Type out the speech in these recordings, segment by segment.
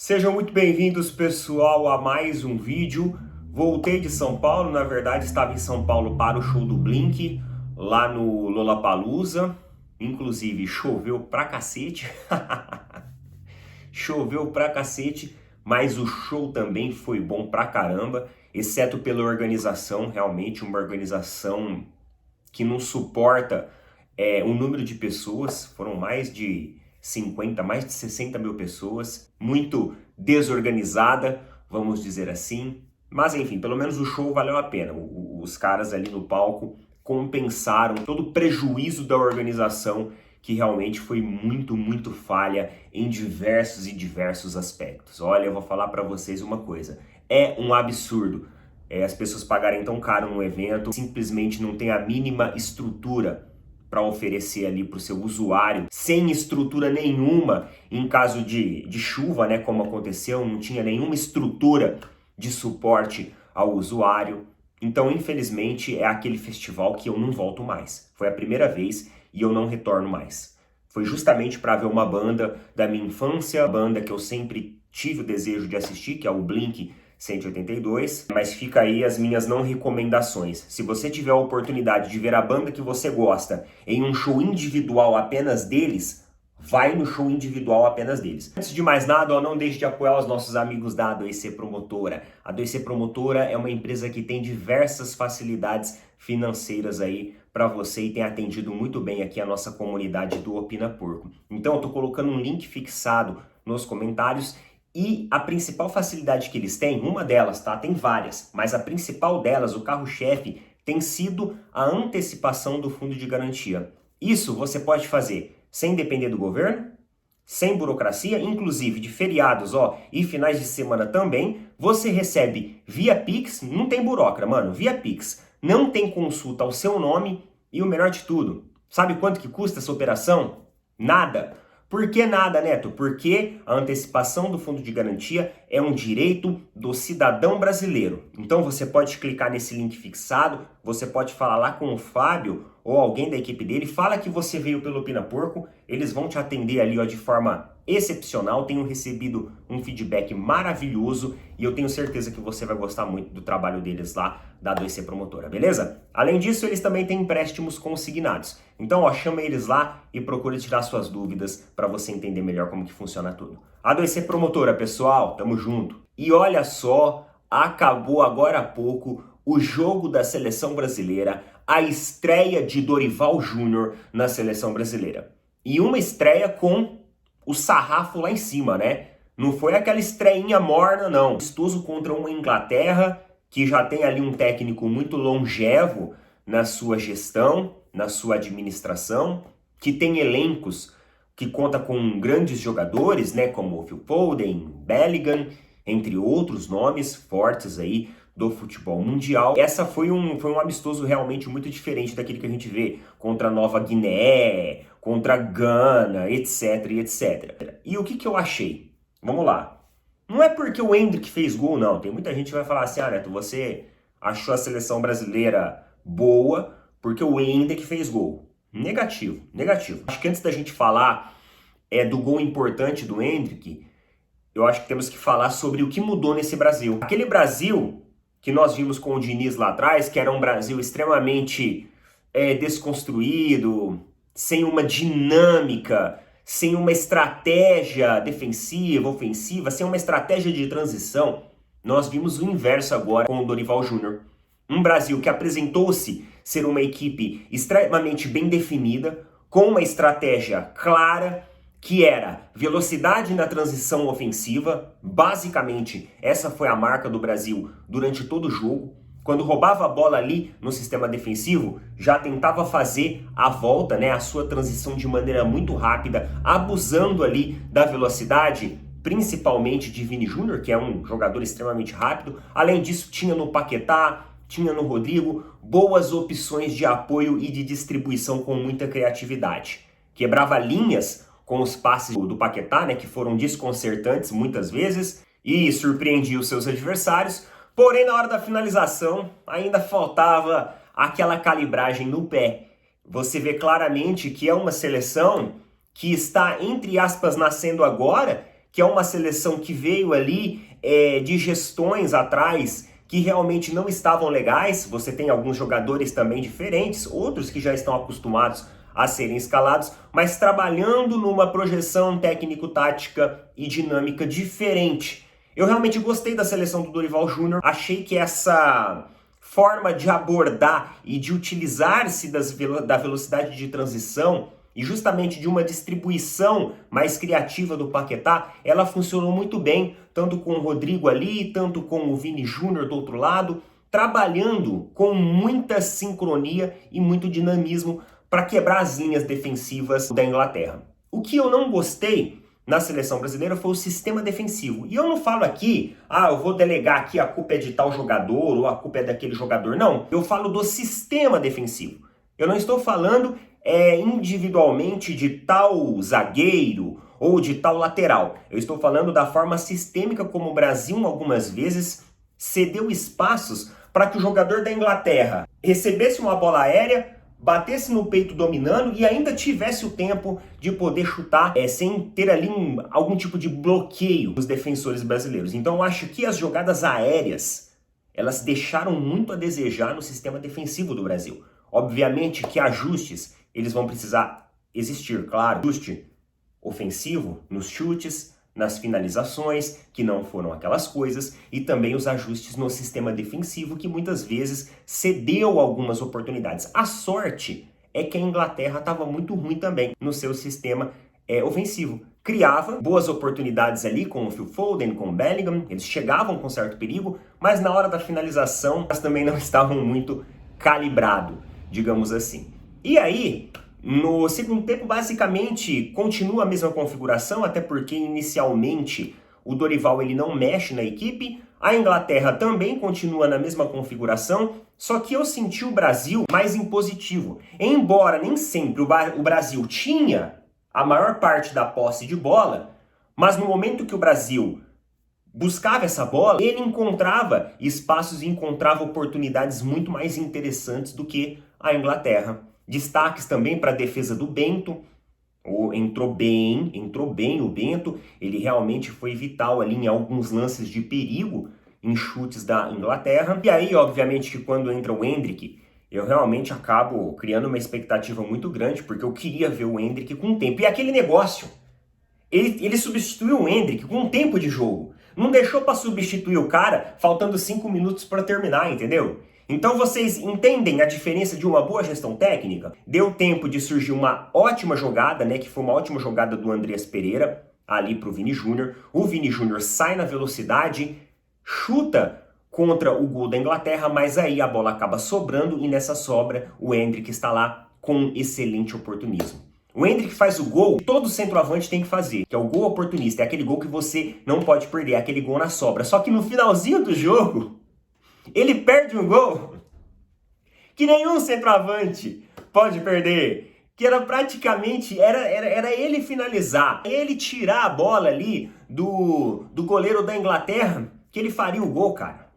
Sejam muito bem-vindos, pessoal, a mais um vídeo. Voltei de São Paulo, na verdade estava em São Paulo para o show do Blink, lá no Lollapalooza. Inclusive, choveu pra cacete. Choveu pra cacete, mas o show também foi bom pra caramba, exceto pela organização, realmente uma organização que não suporta o número de pessoas. Foram mais de 50, mais de 60 mil pessoas, muito desorganizada, vamos dizer assim. Mas enfim, pelo menos o show valeu a pena. Os caras ali no palco compensaram todo o prejuízo da organização, que realmente foi muito falha em diversos aspectos. Olha, eu vou falar para vocês uma coisa, é um absurdo as pessoas pagarem tão caro num evento, simplesmente não tem a mínima estrutura para oferecer ali para o seu usuário, sem estrutura nenhuma em caso de chuva, né, como aconteceu, não tinha nenhuma estrutura de suporte ao usuário. Então, infelizmente, é aquele festival que eu não volto mais. Foi a primeira vez e eu não retorno mais. Foi justamente para ver uma banda da minha infância, banda que eu sempre tive o desejo de assistir, que é o Blink 182, mas fica aí as minhas não recomendações. Se você tiver a oportunidade de ver a banda que você gosta em um show individual apenas deles, vai no show individual apenas deles. Antes de mais nada, não deixe de apoiar os nossos amigos da A2C Promotora. A A2C Promotora é uma empresa que tem diversas facilidades financeiras aí para você e tem atendido muito bem aqui a nossa comunidade do Opina Porco. Então eu tô colocando um link fixado nos comentários. E a principal facilidade que eles têm, uma delas, tá? Tem várias, mas a principal delas, o carro-chefe, tem sido a antecipação do fundo de garantia. Isso você pode fazer sem depender do governo, sem burocracia, inclusive de feriados, e finais de semana também. Você recebe via Pix, não tem burocra, mano, via Pix. Não tem consulta ao seu nome e o melhor de tudo, sabe quanto que custa essa operação? Nada. Por que nada, Neto? Porque a antecipação do fundo de garantia é um direito do cidadão brasileiro. Então você pode clicar nesse link fixado, você pode falar lá com o Fábio ou alguém da equipe dele, fala que você veio pelo Opina Porco, eles vão te atender ali de forma excepcional. Tenho recebido um feedback maravilhoso e eu tenho certeza que você vai gostar muito do trabalho deles lá da A2C Promotora, beleza? Além disso, eles também têm empréstimos consignados. Então, chama eles lá e procura tirar suas dúvidas para você entender melhor como que funciona tudo. A2C Promotora, pessoal, tamo junto. E olha só, acabou agora há pouco o jogo da seleção brasileira, a estreia de Dorival Júnior na seleção brasileira. E uma estreia com o sarrafo lá em cima, né? Não foi aquela estreinha morna, não. Amistoso contra uma Inglaterra que já tem ali um técnico muito longevo na sua gestão, na sua administração, que tem elencos que conta com grandes jogadores, né, como o Phil Foden, Bellingham, entre outros nomes fortes aí do futebol mundial. Essa foi um amistoso realmente muito diferente daquele que a gente vê contra a Nova Guiné, contra a Gana, etc, etc. E o que eu achei? Vamos lá. Não é porque o Endrick fez gol, não. Tem muita gente que vai falar assim, Neto, você achou a seleção brasileira boa porque o Endrick fez gol. Negativo. Acho que antes da gente falar do gol importante do Endrick, eu acho que temos que falar sobre o que mudou nesse Brasil. Aquele Brasil que nós vimos com o Diniz lá atrás, que era um Brasil extremamente desconstruído, sem uma dinâmica, sem uma estratégia defensiva, ofensiva, sem uma estratégia de transição. Nós vimos o inverso agora com o Dorival Júnior. Um Brasil que apresentou-se ser uma equipe extremamente bem definida, com uma estratégia clara, que era velocidade na transição ofensiva. Basicamente, essa foi a marca do Brasil durante todo o jogo. Quando roubava a bola ali no sistema defensivo, já tentava fazer a volta, né, a sua transição de maneira muito rápida, abusando ali da velocidade, principalmente de Vini Júnior, que é um jogador extremamente rápido. Além disso, tinha no Paquetá, tinha no Rodrigo, boas opções de apoio e de distribuição com muita criatividade. Quebrava linhas com os passes do Paquetá, né, que foram desconcertantes muitas vezes, e surpreendia os seus adversários. Porém, na hora da finalização, ainda faltava aquela calibragem no pé. Você vê claramente que é uma seleção que está, entre aspas, nascendo agora, que é uma seleção que veio ali de gestões atrás que realmente não estavam legais. Você tem alguns jogadores também diferentes, outros que já estão acostumados a serem escalados, mas trabalhando numa projeção técnico-tática e dinâmica diferente. Eu realmente gostei da seleção do Dorival Júnior, achei que essa forma de abordar e de utilizar-se da velocidade de transição e justamente de uma distribuição mais criativa do Paquetá, ela funcionou muito bem, tanto com o Rodrigo ali, tanto com o Vini Júnior do outro lado, trabalhando com muita sincronia e muito dinamismo para quebrar as linhas defensivas da Inglaterra. O que eu não gostei na seleção brasileira foi o sistema defensivo. E eu não falo aqui, eu vou delegar aqui, a culpa é de tal jogador ou a culpa é daquele jogador. Não, eu falo do sistema defensivo. Eu não estou falando individualmente de tal zagueiro ou de tal lateral. Eu estou falando da forma sistêmica como o Brasil algumas vezes cedeu espaços para que o jogador da Inglaterra recebesse uma bola aérea, batesse no peito dominando e ainda tivesse o tempo de poder chutar sem ter ali algum tipo de bloqueio dos defensores brasileiros. Então eu acho que as jogadas aéreas, elas deixaram muito a desejar no sistema defensivo do Brasil. Obviamente que ajustes, eles vão precisar existir, claro. Ajuste ofensivo nos chutes, nas finalizações, que não foram aquelas coisas, e também os ajustes no sistema defensivo, que muitas vezes cedeu algumas oportunidades. A sorte é que a Inglaterra estava muito ruim também no seu sistema ofensivo. Criava boas oportunidades ali com o Phil Foden, com o Bellingham, eles chegavam com certo perigo, mas na hora da finalização, elas também não estavam muito calibrados, digamos assim. E aí, no segundo tempo, basicamente, continua a mesma configuração, até porque inicialmente o Dorival ele não mexe na equipe, a Inglaterra também continua na mesma configuração, só que eu senti o Brasil mais impositivo. Embora nem sempre o Brasil tinha a maior parte da posse de bola, mas no momento que o Brasil buscava essa bola, ele encontrava espaços e encontrava oportunidades muito mais interessantes do que a Inglaterra. Destaques também para a defesa do Bento. Entrou bem o Bento. Ele realmente foi vital ali em alguns lances de perigo em chutes da Inglaterra. E aí, obviamente, que quando entra o Endrick, eu realmente acabo criando uma expectativa muito grande, porque eu queria ver o Endrick com tempo. E aquele negócio, ele substituiu o Endrick com tempo de jogo. Não deixou para substituir o cara faltando 5 minutos para terminar, entendeu? Então vocês entendem a diferença de uma boa gestão técnica? Deu tempo de surgir uma ótima jogada, né? Que foi uma ótima jogada do Andreas Pereira, ali pro Vini Júnior. O Vini Júnior sai na velocidade, chuta contra o gol da Inglaterra, mas aí a bola acaba sobrando e nessa sobra o Endrick está lá com excelente oportunismo. O Endrick faz o gol que todo centroavante tem que fazer, que é o gol oportunista, é aquele gol que você não pode perder, é aquele gol na sobra. Só que no finalzinho do jogo, ele perde um gol que nenhum centroavante pode perder, que era praticamente, era ele finalizar, ele tirar a bola ali do goleiro da Inglaterra, que ele faria o gol, cara.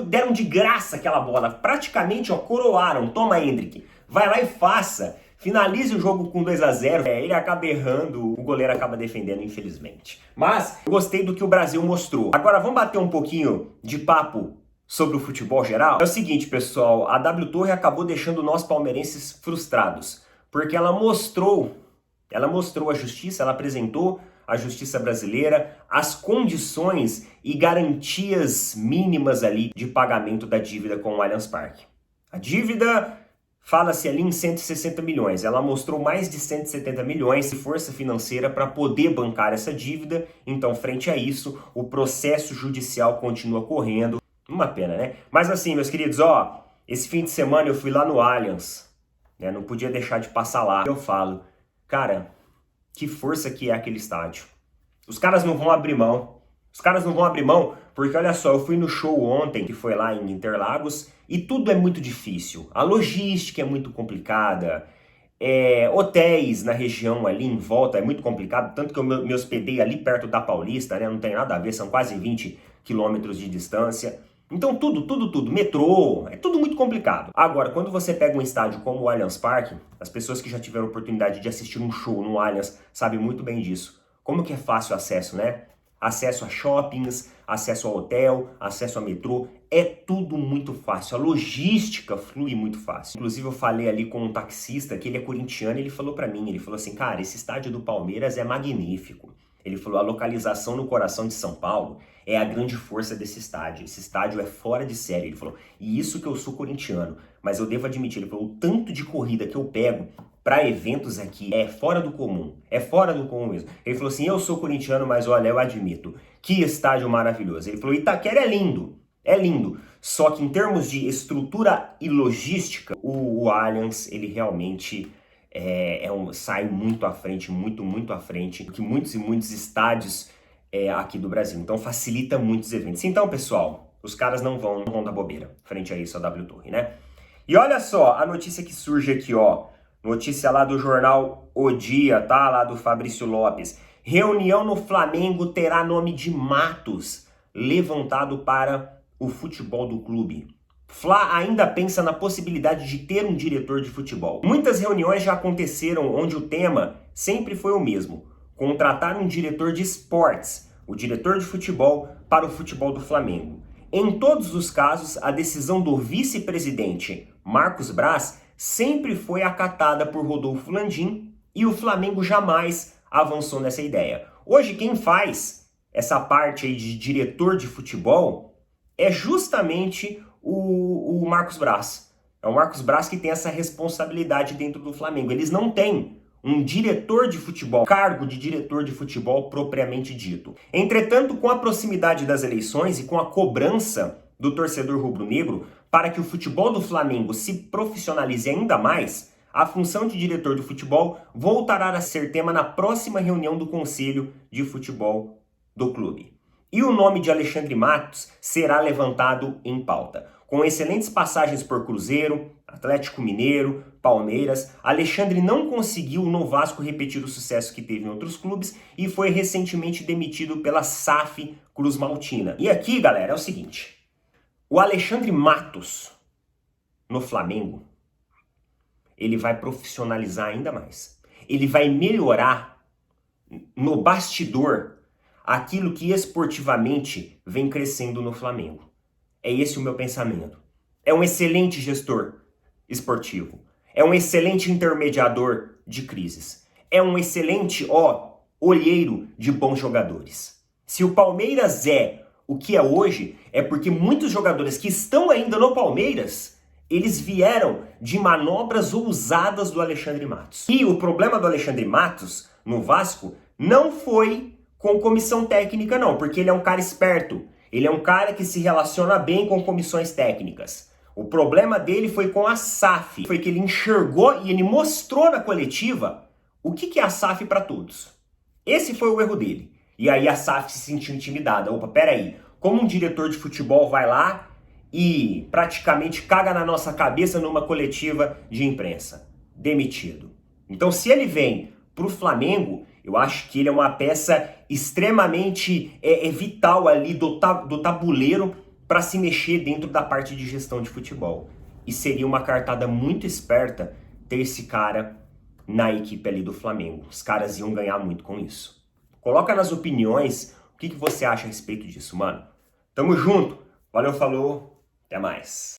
Deram de graça aquela bola, praticamente, coroaram. Toma, Endrick, vai lá e faça. Finalize o jogo com 2-0. Ele acaba errando, o goleiro acaba defendendo, infelizmente. Mas eu gostei do que o Brasil mostrou. Agora vamos bater um pouquinho de papo sobre o futebol geral. É o seguinte, pessoal, a W Torre acabou deixando nós palmeirenses frustrados, porque ela mostrou a justiça, ela apresentou a justiça brasileira, as condições e garantias mínimas ali de pagamento da dívida com o Allianz Parque. A dívida, fala-se ali em 160 milhões, ela mostrou mais de 170 milhões de força financeira para poder bancar essa dívida, então frente a isso, o processo judicial continua correndo. Uma pena, né? Mas assim, meus queridos, esse fim de semana eu fui lá no Allianz, né? Não podia deixar de passar lá. Eu falo, cara, que força que é aquele estádio. Os caras não vão abrir mão. Os caras não vão abrir mão porque, olha só, eu fui no show ontem, que foi lá em Interlagos, e tudo é muito difícil. A logística é muito complicada, hotéis na região ali em volta é muito complicado, tanto que eu me hospedei ali perto da Paulista, né? Não tem nada a ver, são quase 20 quilômetros de distância. Então tudo, metrô, é tudo muito complicado. Agora, quando você pega um estádio como o Allianz Parque, as pessoas que já tiveram oportunidade de assistir um show no Allianz sabem muito bem disso. Como que é fácil o acesso, né? Acesso a shoppings, acesso ao hotel, acesso a metrô, é tudo muito fácil. A logística flui muito fácil. Inclusive eu falei ali com um taxista que ele é corintiano e ele falou pra mim, ele falou assim, cara, esse estádio do Palmeiras é magnífico. Ele falou, a localização no coração de São Paulo é a grande força desse estádio. Esse estádio é fora de série, ele falou. E isso que eu sou corintiano, mas eu devo admitir, ele falou, o tanto de corrida que eu pego para eventos aqui é fora do comum. É fora do comum mesmo. Ele falou assim, eu sou corintiano, mas olha, eu admito. Que estádio maravilhoso. Ele falou, Itaquera é lindo. É lindo. Só que em termos de estrutura e logística, o Allianz, ele realmente sai muito à frente, muito à frente do que muitos e muitos estádios aqui do Brasil. Então facilita muitos eventos. Então, pessoal, os caras não vão dar bobeira frente a isso, a W Torre, né? E olha só a notícia que surge aqui, ó. Notícia lá do jornal O Dia, tá? Lá do Fabrício Lopes. Reunião no Flamengo terá nome de Matos levantado para o futebol do clube. Fla ainda pensa na possibilidade de ter um diretor de futebol. Muitas reuniões já aconteceram onde o tema sempre foi o mesmo: contratar um diretor de esportes, o diretor de futebol, para o futebol do Flamengo. Em todos os casos, a decisão do vice-presidente Marcos Braz sempre foi acatada por Rodolfo Landim e o Flamengo jamais avançou nessa ideia. Hoje quem faz essa parte aí de diretor de futebol é justamente o Marcos Braz. É o Marcos Braz que tem essa responsabilidade dentro do Flamengo. Eles não têm um diretor de futebol, cargo de diretor de futebol propriamente dito. Entretanto, com a proximidade das eleições e com a cobrança do torcedor rubro-negro para que o futebol do Flamengo se profissionalize ainda mais, a função de diretor de futebol voltará a ser tema na próxima reunião do Conselho de Futebol do clube. E o nome de Alexandre Matos será levantado em pauta. Com excelentes passagens por Cruzeiro, Atlético Mineiro, Palmeiras, Alexandre não conseguiu no Vasco repetir o sucesso que teve em outros clubes e foi recentemente demitido pela SAF Cruz Maltina. E aqui, galera, é o seguinte: o Alexandre Matos no Flamengo, ele vai profissionalizar ainda mais. Ele vai melhorar no bastidor aquilo que esportivamente vem crescendo no Flamengo. É esse o meu pensamento. É um excelente gestor esportivo. É um excelente intermediador de crises. É um excelente, olheiro de bons jogadores. Se o Palmeiras é o que é hoje, é porque muitos jogadores que estão ainda no Palmeiras, eles vieram de manobras ousadas do Alexandre Matos. E o problema do Alexandre Matos no Vasco não foi com comissão técnica não, porque ele é um cara esperto. Ele é um cara que se relaciona bem com comissões técnicas. O problema dele foi com a SAF. Foi que ele enxergou e ele mostrou na coletiva o que é a SAF para todos. Esse foi o erro dele. E aí a SAF se sentiu intimidada. Opa, peraí. Como um diretor de futebol vai lá e praticamente caga na nossa cabeça numa coletiva de imprensa? Demitido. Então se ele vem pro Flamengo, eu acho que ele é uma peça extremamente vital ali do tabuleiro para se mexer dentro da parte de gestão de futebol. E seria uma cartada muito esperta ter esse cara na equipe ali do Flamengo. Os caras iam ganhar muito com isso. Coloca nas opiniões o que você acha a respeito disso, mano. Tamo junto. Valeu, falou. Até mais.